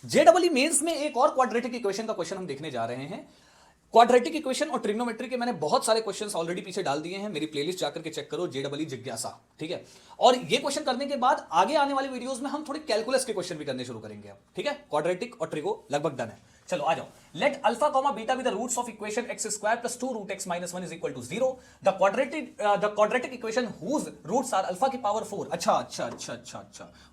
जेडबलई mains में एक और क्वाड्रेटिक इक्वेशन का क्वेश्चन हम देखने जा रहे हैं। क्वाड्रेटिक इक्वेशन और ट्रिग्नोमेट्री के मैंने बहुत सारे क्वेश्चंस ऑलरेडी पीछे डाल दिए हैं, मेरी प्लेलिस्ट जाकर के चेक करो, जेडबलई जिज्ञासा, ठीक है। और ये क्वेश्चन करने के बाद आगे आने वाली वीडियोस में हम थोड़े कैलकुलस के क्वेश्चन भी करने शुरू करेंगे अब, ठीक है। क्वाड्रेटिक और ट्रिगो लगभग डन है। चलो आ जाओ। Let alpha comma beta be the roots of equation x square plus 2 root x minus 1 is equal to 0। The quadratic equation whose roots are alpha की पावर 4। अच्छा,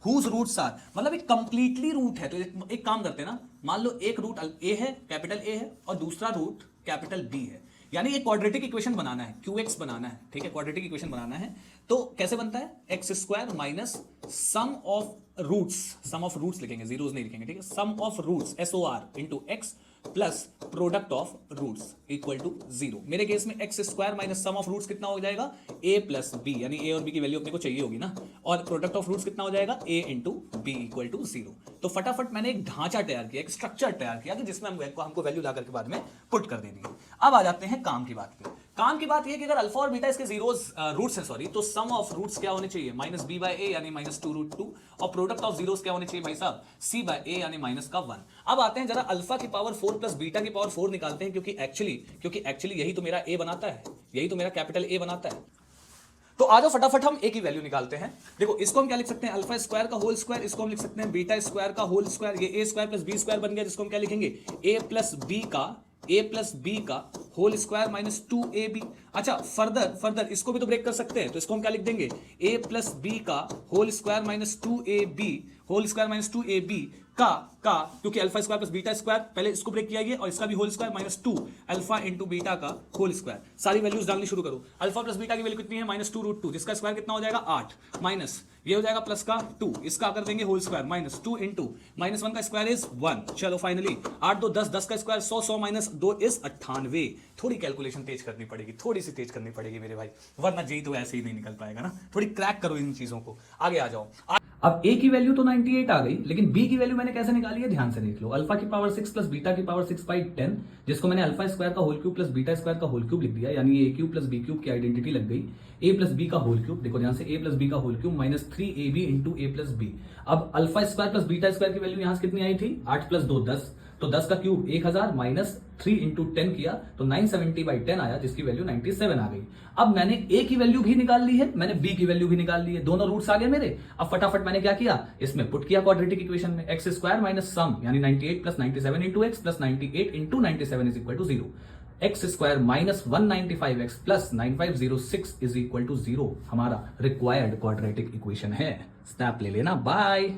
हुज रूट्स आर मतलब एक completely root है। तो एक काम करते हैं ना, मान लो एक रूट ए है, कैपिटल ए है, और दूसरा रूट कैपिटल बी है, यानी एक क्वाड्रेटिक इक्वेशन बनाना है, क्यूएक्स बनाना है, ठीक है। क्वाड्रेटिक इक्वेशन बनाना है तो कैसे बनता है, x square minus sum of roots लिखेंगे, जीरोस नहीं लिखेंगे, ठीक है। Sum of roots SOR into x plus product of roots equal to 0। मेरे केस में x square minus sum of roots कितना हो जाएगा, a प्लस बी, यानी a और b की वैल्यू अपने को चाहिए होगी ना, और प्रोडक्ट ऑफ रूट्स कितना हो जाएगा, a into b equal to 0। तो फटाफट मैंने एक ढांचा तैयार किया, एक स्ट्रक्चर तैयार किया कि जिसमें हमको वैल्यू ला करके बाद में पुट कर देनी है। अब आ जाते हैं काम की बात पे। काम की बात यह कि अगर अल्फा और बीटा इसके जीरोस रूट्स हैं, सॉरी, तो सम ऑफ रूट्स क्या होने चाहिए, माइनस बी बाय ए यानी माइनस 2 रूट 2, और प्रोडक्ट ऑफ जीरोस क्या होने चाहिए भाई साहब, सी बाय ए यानी माइनस का 1। अब आते हैं जरा अल्फा की पावर 4 प्लस बीटा की पावर 4 निकालते हैं, क्योंकि एक्चुअली यही तो मेरा ए बनाता है, यही तो मेरा कैपिटल ए बनाता है। तो आ जाओ फटाफट हम ए की वैल्यू निकालते हैं। देखो इसको हम क्या लिख सकते हैं, अल्फा स्क्वायर का होल स्क्वायर, इसको हम लिख सकते हैं बीटा स्क्वायर का होल स्क्वायर। ये ए स्क्वायर प्लस बी स्क्वायर बन गया, जिसको हम क्या लिखेंगे, ए प्लस बी का होल स्क्वायर माइनस 2ab। अच्छा फर्दर इसको भी तो ब्रेक कर सकते हैं, तो इसको हम क्या लिख देंगे, a प्लस बी का होल स्क्वायर माइनस 2ab का क्योंकि alpha square plus beta square, पहले इसको ब्रेक किया गया, और इसका भी whole square minus 2 alpha into beta का होल स्क्वायर। सारी वैल्यूज डालनी शुरू करो। अल्फा प्लस बीटा की वैल्यू कितनी है, माइनस 2 रूट 2, जिसका स्क्वायर कितना हो जाएगा 8, माइनस ये हो जाएगा प्लस का 2, इसका कर देंगे whole square minus 2 into minus 1 का स्क्वायर इज 1। चलो फाइनली 8 2 10, 10 का स्क्वायर 100 माइनस 2 इज 98। थोड़ी कैलकुलेशन तेज करनी पड़ेगी, थोड़ी सी तेज करनी पड़ेगी मेरे भाई, वरना जेई तो ऐसे ही नहीं निकल पाएगा ना। थोड़ी क्रैक करो इन चीजों को, आगे आ जाओ। अब a की वैल्यू तो 98 आ गई, लेकिन b की वैल्यू मैंने कैसे निकाली है, ध्यान से देख लो। अल्फा की पावर 6 प्लस बीटा की पावर 6 बाई 10, जिसको मैंने अल्फा स्क्वायर का whole cube plus beta square का होल क्यूब लिख दिया, यानी a cube plus b cube की आइडेंटिटी लग गई। a प्लस बी का होल क्यूब, देखो ध्यान से, a प्लस बी का whole cube minus 3ab into a plus b. अब alpha square plus beta square की वैल्यू यहां से कितनी आई थी, 8 प्लस 2 10, तो 10 का क्यूब 1000 माइनस 3 इंटू 10 किया तो 970 बाई 10 आया, जिसकी वैल्यू 97 आ गई। अब मैंने a की वैल्यू भी निकाल ली है, मैंने b की वैल्यू भी निकाल ली है, दोनों रूट्स आ गए मेरे। अब फटाफट मैंने क्या किया, इसमें पुट किया क्वाड्रेटिक इक्वेशन में, एक्स स्क्वायर माइनस सम यानी 98 plus 97 into x plus 98 into 97 is equal to 0। X square minus 195x plus 9506 is equal to 0 हमारा रिक्वायर्ड क्वाड्रेटिक इक्वेशन है। स्नैप ले लेना, बाय।